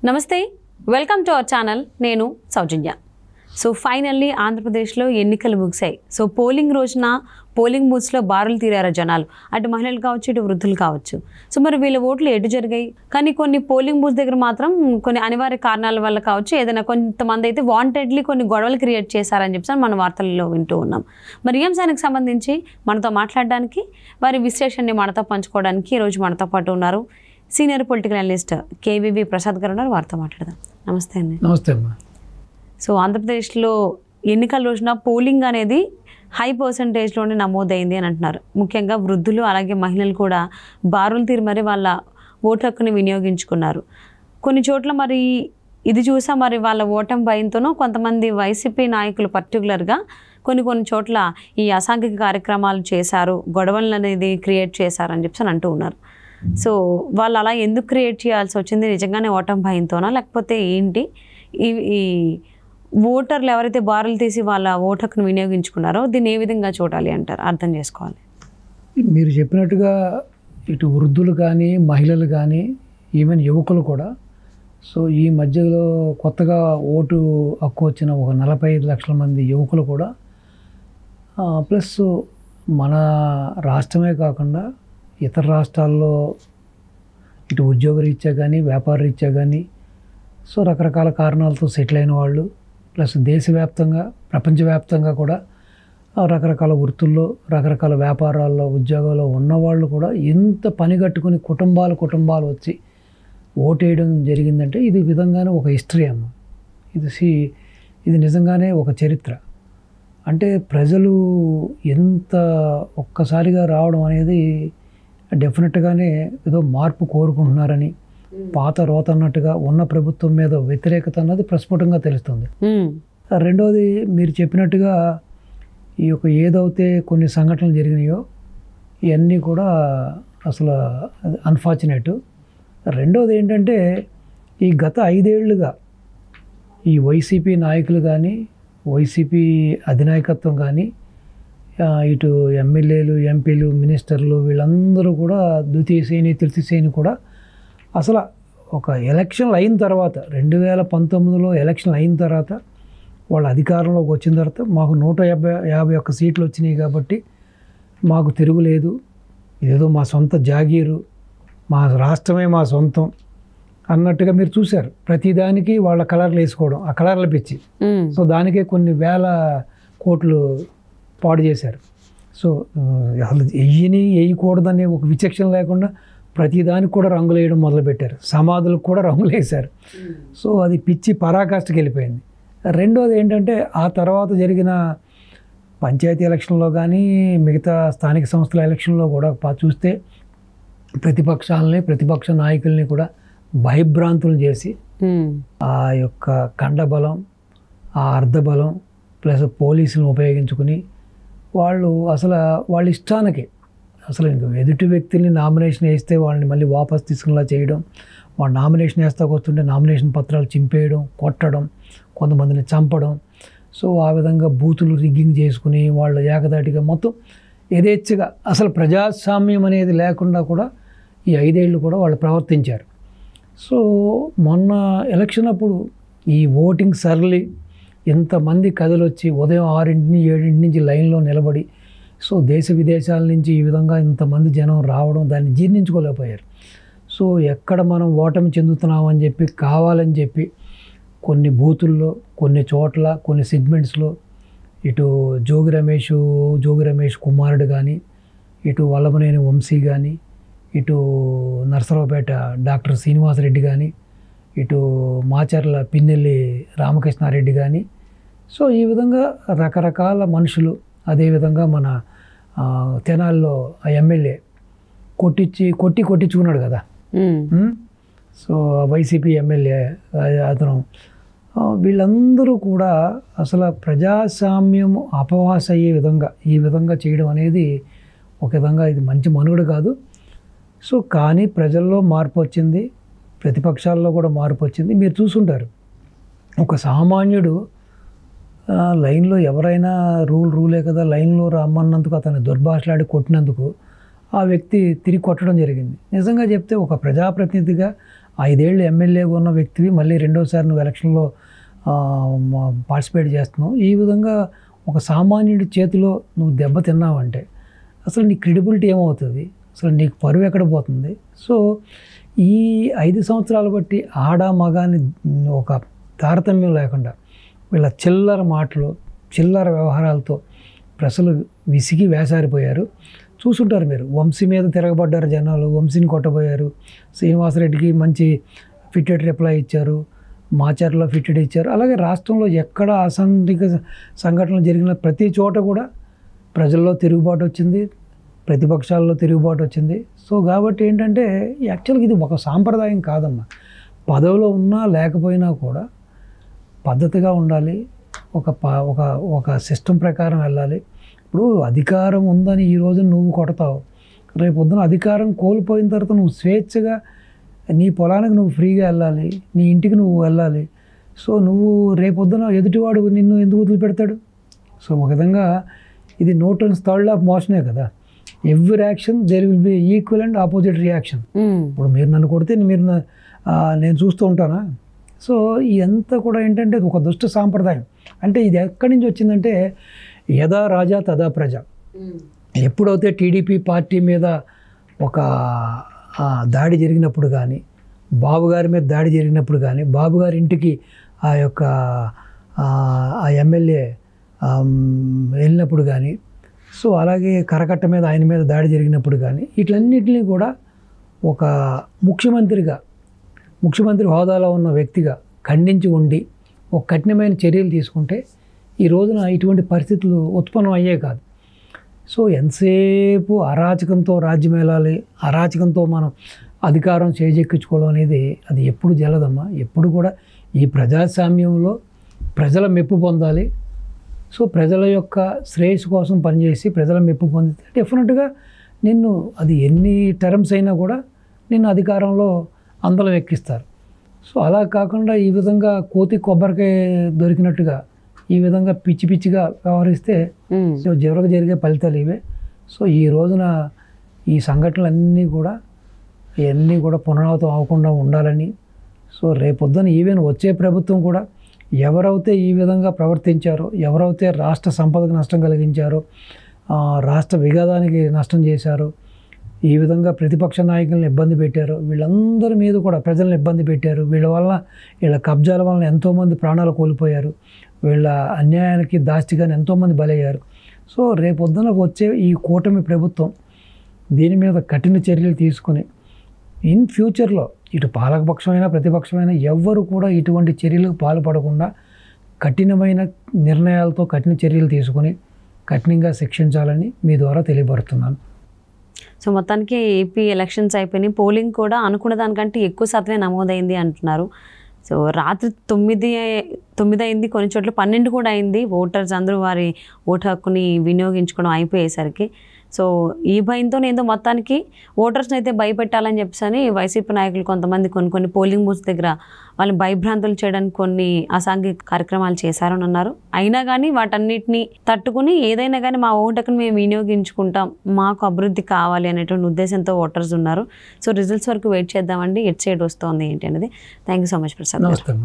నమస్తే, welcome to our channel. నేను సౌజన్య. So finally ఆంధ్రప్రదేశ్లో ఎన్నికలు ముగిశాయి. సో పోలింగ్ రోజున పోలింగ్ బూత్స్లో బారులు తీరారు జనాలు. అటు మహిళలు కావచ్చు, ఇటు వృద్ధులు కావచ్చు. సో మరి వీళ్ళ ఓట్లు ఎటు జరిగాయి? కానీ కొన్ని పోలింగ్ బూత్ దగ్గర మాత్రం కొన్ని అనివార్య కారణాల వల్ల కావచ్చు, ఏదైనా కొంతమంది అయితే వాంటెడ్లీ కొన్ని గొడవలు క్రియేట్ చేశారని చెప్పి మన వార్తల్లో వింటూ ఉన్నాం. మరి ఈ అంశానికి సంబంధించి మనతో మాట్లాడడానికి, వారి విశ్లేషణని మనతో పంచుకోవడానికి ఈరోజు మనతో పాటు ఉన్నారు senior political analyst KVB Prasad గారు ఉన్నారు. వారితో మాట్లాడదాం. నమస్తే అండి. నమస్తే అమ్మా. సో ఆంధ్రప్రదేశ్లో ఎన్నికల రోజున పోలింగ్ అనేది హై పర్సంటేజ్లోనే నమోదైంది అని అంటున్నారు. ముఖ్యంగా వృద్ధులు అలాగే మహిళలు కూడా బారులు తీరి మరి వాళ్ళ ఓటు హక్కుని వినియోగించుకున్నారు. కొన్ని చోట్ల మరి ఇది చూసా మరి వాళ్ళ ఓటమి భయంతోనో కొంతమంది వైసీపీ నాయకులు పర్టికులర్గా కొన్ని చోట్ల ఈ అసాంఘిక కార్యక్రమాలు చేశారు, గొడవలు అనేది క్రియేట్ చేశారని చెప్పి అంటూ ఉన్నారు. సో వాళ్ళు అలా ఎందుకు క్రియేట్ చేయాల్సి వచ్చింది? నిజంగానే ఓటమి భయంతోనా, లేకపోతే ఏంటి? ఈ ఓటర్లు ఎవరైతే బారులు తీసి వాళ్ళ ఓటు హక్కును వినియోగించుకున్నారో దీన్ని ఏ విధంగా చూడాలి అంటారు, అర్థం చేసుకోవాలి? మీరు చెప్పినట్టుగా ఇటు వృద్ధులు కానీ, మహిళలు కానీ, ఈవెన్ యువకులు కూడా, సో ఈ మధ్యలో కొత్తగా ఓటు హక్కు వచ్చిన ఒక 45 లక్షల మంది యువకులు కూడా, ప్లస్ మన రాష్ట్రమే కాకుండా ఇతర రాష్ట్రాల్లో ఇటు ఉద్యోగ రీత్యా కానీ, వ్యాపార రీత్యా కానీ, సో రకరకాల కారణాలతో సెటిల్ అయిన వాళ్ళు, ప్లస్ దేశవ్యాప్తంగా, ప్రపంచవ్యాప్తంగా కూడా రకరకాల వృత్తుల్లో, రకరకాల వ్యాపారాల్లో, ఉద్యోగాల్లో ఉన్నవాళ్ళు కూడా ఎంత పని కట్టుకుని కుటుంబాలు వచ్చి ఓటేయడం జరిగిందంటే ఇది విధంగానే ఒక హిస్టరీ అమ్మ. ఇది నిజంగానే ఒక చరిత్ర. అంటే ప్రజలు ఎంత ఒక్కసారిగా రావడం అనేది డెఫినెట్గానే ఏదో మార్పు కోరుకుంటున్నారని, పాత రోత అన్నట్టుగా ఉన్న ప్రభుత్వం మీద వ్యతిరేకత అన్నది ప్రస్ఫుటంగా తెలుస్తుంది. రెండోది, మీరు చెప్పినట్టుగా ఈ యొక్క ఏదైతే కొన్ని సంఘటనలు జరిగినాయో ఇవన్నీ కూడా అసలు అన్ఫార్చునేట్. రెండోది ఏంటంటే ఈ గత 5 ఏళ్లుగా ఈ వైసీపీ నాయకులు కానీ, వైసీపీ అధినాయకత్వం కానీ, ఇటు ఎమ్మెల్యేలు, ఎంపీలు, మినిస్టర్లు వీళ్ళందరూ కూడా ద్వితీయ శ్రేణి, తృతీయ శ్రేణి కూడా అసలు ఒక ఎలక్షన్లు అయిన తర్వాత 2019లో ఎలక్షన్లు అయిన తర్వాత వాళ్ళ అధికారంలోకి వచ్చిన తర్వాత మాకు 151 సీట్లు వచ్చినాయి కాబట్టి మాకు తిరుగులేదు, ఇదేదో మా సొంత జాగీరు, మా రాష్ట్రమే మా సొంతం అన్నట్టుగా మీరు చూశారు. ప్రతిదానికి వాళ్ళ కలర్లు వేసుకోవడం, ఆ కలర్లు పిచ్చి. సో దానికే కొన్ని వేల కోట్లు పాడు చేశారు. సో అసలు వేయకూడదనే ఒక విచక్షణ లేకుండా ప్రతిదానికి కూడా రంగులు వేయడం మొదలుపెట్టారు. సమాధులకు కూడా రంగులు వేశారు. సో అది పిచ్చి పరాకాష్ఠకి వెళ్ళిపోయింది. రెండోది ఏంటంటే ఆ తర్వాత జరిగిన పంచాయతీ ఎలక్షన్లో కానీ, మిగతా స్థానిక సంస్థల ఎలక్షన్లో కూడా చూస్తే ప్రతిపక్ష నాయకుల్ని కూడా భయభ్రాంతులు చేసి ఆ యొక్క కండబలం, ఆ అర్ధబలం ప్లస్ పోలీసులను ఉపయోగించుకుని వాళ్ళ ఇష్టానికి అసలు ఇంక ఎదుటి వ్యక్తిని నామినేషన్ వేస్తే వాళ్ళని మళ్ళీ వాపస్ తీసుకునేలా చేయడం, వాళ్ళు నామినేషన్ వేస్తాకొస్తుంటే నామినేషన్ పత్రాలు చింపేయడం, కొట్టడం, కొంతమందిని చంపడం. సో ఆ విధంగా బూతులు రిగ్గింగ్ చేసుకుని వాళ్ళు ఏకదాటిగా మొత్తం యథేచ్ఛగా అసలు ప్రజాస్వామ్యం అనేది లేకుండా కూడా ఈ 5 ఏళ్ళు కూడా వాళ్ళు ప్రవర్తించారు. సో మొన్న ఎలక్షన్ అప్పుడు ఈ ఓటింగ్ సరళి ఇంతమంది కథలొచ్చి ఉదయం 6-7 నుంచి లైన్లో నిలబడి, సో దేశ విదేశాల నుంచి ఈ విధంగా ఇంతమంది జనం రావడం దాన్ని జీర్ణించుకోలేకపోయారు. సో ఎక్కడ మనం ఓటమి చెందుతున్నామని చెప్పి కావాలని చెప్పి కొన్ని బూతుల్లో, కొన్ని చోట్ల, కొన్ని సెగ్మెంట్స్లో ఇటు జోగి రమేష్ కుమారుడు కానీ, ఇటు వల్లభనేని వంశీ కానీ, ఇటు నరసరావుపేట డాక్టర్ శ్రీనివాసరెడ్డి కానీ, ఇటు మాచర్ల పిన్నెల్లి రామకృష్ణారెడ్డి కానీ, సో ఈ విధంగా రకరకాల మనుషులు, అదేవిధంగా మన తెనాల్లో ఆ ఎమ్మెల్యే కొట్టించుకున్నాడు కదా, సో వైసీపీ ఎమ్మెల్యే అతను, వీళ్ళందరూ కూడా అసలు ప్రజాస్వామ్యం అపవాస అయ్యే విధంగా ఈ విధంగా చేయడం అనేది ఒక విధంగా ఇది మంచి మనుగడ కాదు. సో కానీ ప్రజల్లో మార్పు వచ్చింది, ప్రతిపక్షాల్లో కూడా మార్పు వచ్చింది. మీరు చూసుంటారు, ఒక సామాన్యుడు లైన్లో ఎవరైనా రూలే కదా, లైన్లో రమ్మన్నందుకు అతను దుర్భాషలాడి కొట్టినందుకు ఆ వ్యక్తి తిరిగి కొట్టడం జరిగింది. నిజంగా చెప్తే ఒక ప్రజాప్రతినిధిగా 5 ఏళ్ళు ఎమ్మెల్యేగా ఉన్న వ్యక్తివి మళ్ళీ రెండోసారి నువ్వు ఎలక్షన్లో పార్టిసిపేట్ చేస్తున్నావు. ఈ విధంగా ఒక సామాన్యుడి చేతిలో నువ్వు దెబ్బ తిన్నావంటే అసలు నీ క్రెడిబిలిటీ ఏమవుతుంది, అసలు నీకు పరువు ఎక్కడ పోతుంది? సో ఈ 5 సంవత్సరాలు బట్టి ఆడ మగాని ఒక తారతమ్యం లేకుండా వీళ్ళ చిల్లర మాటలు చిల్లర వ్యవహారాలతో ప్రజలు విసిగి వేసారిపోయారు. చూసుంటారు మీరు, వంశీ మీద తిరగబడ్డారు జనాలు, వంశీని కొట్టబోయారు, శ్రీనివాసరెడ్డికి మంచి ఫిట్టెడ్ రిప్లై ఇచ్చారు, మాచర్లో ఫిట్టెడ్ ఇచ్చారు. అలాగే రాష్ట్రంలో ఎక్కడ అసాంఘిక సంఘటనలు జరిగిన ప్రతి చోట కూడా ప్రజల్లో తిరుగుబాటు వచ్చింది, ప్రతిపక్షాల్లో తిరుగుబాటు వచ్చింది. సో కాబట్టి ఏంటంటే యాక్చువల్గా ఇది ఒక సాంప్రదాయం కాదమ్మా. పదవిలో ఉన్నా లేకపోయినా కూడా పద్ధతిగా ఉండాలి, ఒక సిస్టమ్ ప్రకారం వెళ్ళాలి. ఇప్పుడు అధికారం ఉందని ఈరోజు నువ్వు కొడతావు, రేపు పొద్దున అధికారం కోల్పోయిన తర్వాత నువ్వు స్వేచ్ఛగా నీ పొలానికి నువ్వు ఫ్రీగా వెళ్ళాలి, నీ ఇంటికి నువ్వు వెళ్ళాలి. సో నువ్వు రేపొద్దున ఎదుటివాడు నిన్ను ఎందుకు వదిలిపెడతాడు? సో ఒక విధంగా ఇది న్యూటన్స్ థర్డ్ లా ఆఫ్ మోషనే కదా. Every action there will be equal and opposite reaction. ఇప్పుడు మీరు నన్ను కొడితే నేను చూస్తూ ఉంటానా? సో ఇదంతా కూడా ఏంటంటే ఒక దుష్ట సాంప్రదాయం. అంటే ఇది ఎక్కడి నుంచి వచ్చిందంటే యథా రాజా తదా ప్రజ. ఎప్పుడైతే టీడీపీ పార్టీ మీద ఒక దాడి జరిగినప్పుడు కానీ, బాబు గారి మీద దాడి జరిగినప్పుడు కానీ, బాబు గారి ఇంటికి ఆ ఎమ్మెల్యే వెళ్ళినప్పుడు కానీ, సో అలాగే కరకట్ట మీద ఆయన మీద దాడి జరిగినప్పుడు కానీ, వీటన్నిటిని కూడా ఒక ముఖ్యమంత్రి హోదాలో ఉన్న వ్యక్తిగా ఖండించి ఉండి ఒక కఠినమైన చర్యలు తీసుకుంటే ఈ రోజున ఇటువంటి పరిస్థితులు ఉత్పన్నం అయ్యే కాదు. సో ఎంతసేపు అరాచకంతో రాజ్యం వెళ్ళాలి, అరాచకంతో మనం అధికారం చేజెక్కించుకోవడం అనేది అది ఎప్పుడు జరగదమ్మా. ఎప్పుడు కూడా ఈ ప్రజాస్వామ్యంలో ప్రజల మెప్పు పొందాలి. సో ప్రజల యొక్క శ్రేయస్సు కోసం పనిచేసి ప్రజల మెప్పు పొందితే డెఫినెట్గా నిన్ను అది ఎన్ని టర్మ్స్ అయినా కూడా నిన్ను అధికారంలో అందలం ఎక్కిస్తారు. సో అలా కాకుండా ఈ విధంగా కోతి కొబ్బరికాయ దొరికినట్టుగా ఈ విధంగా పిచ్చిగా వ్యవహరిస్తే సో చివరికి జరిగే ఫలితాలు ఇవే. సో ఈ రోజున ఈ సంఘటనలన్నీ కూడా ఇవన్నీ కూడా పునరావృతం అవ్వకుండా ఉండాలని, సో రేపొద్దున ఈవెన్ వచ్చే ప్రభుత్వం కూడా ఎవరైతే ఈ విధంగా ప్రవర్తించారో, ఎవరైతే రాష్ట్ర సంపదకు నష్టం కలిగించారో, రాష్ట్ర వివాదానికి నష్టం చేశారో, ఈ విధంగా ప్రతిపక్ష నాయకులను ఇబ్బంది పెట్టారు, వీళ్ళందరి మీద కూడా ప్రజలను ఇబ్బంది పెట్టారు. వీళ్ళ కబ్జాల వలన ఎంతోమంది ప్రాణాలు కోల్పోయారు, వీళ్ళ అన్యాయానికి దాష్టిగానే ఎంతోమంది బలయ్యారు. సో రేపొద్దున వచ్చే ఈ కూటమి ప్రభుత్వం దీని మీద కఠిన చర్యలు తీసుకుని ఇన్ ఫ్యూచర్లో ఇటు పాలకపక్షమైనా ప్రతిపక్షమైనా ఎవ్వరు కూడా ఇటువంటి చర్యలకు పాల్పడకుండా కఠినమైన నిర్ణయాలతో కఠిన చర్యలు తీసుకుని కఠినంగా శిక్షించాలని మీ ద్వారా తెలియపడుతున్నాను. సో మొత్తానికి ఏపీ ఎలక్షన్స్ అయిపోయినాయి, పోలింగ్ కూడా అనుకున్న దానికంటే ఎక్కువ శాతమే నమోదైంది అంటున్నారు. సో రాత్రి 9 అయింది, కొన్ని చోట్ల 12 కూడా అయింది. ఓటర్స్ అందరూ వారి ఓటు హక్కుని వినియోగించుకోవడం అయిపోయేసరికి సో ఈ భయంతో ఏదో మొత్తానికి ఓటర్స్ని అయితే భయపెట్టాలని చెప్పేసి వైసీపీ నాయకులు కొంతమంది కొన్ని పోలింగ్ బూత్స్ దగ్గర వాళ్ళు భయభ్రాంతులు చేయడానికి కొన్ని అసాంఘిక కార్యక్రమాలు చేశారని అన్నారు. అయినా కానీ వాటన్నిటిని తట్టుకుని ఏదైనా కానీ మా ఓటును మేము వినియోగించుకుంటాం, మాకు అభివృద్ధి కావాలి అనేటువంటి ఉద్దేశంతో ఓటర్స్ ఉన్నారు. సో రిజల్ట్స్ వరకు వెయిట్ చేద్దామండి, ఎట్ సైడ్ వస్తుంది ఏంటి అనేది. Thank you so much Prasad. నమస్తే.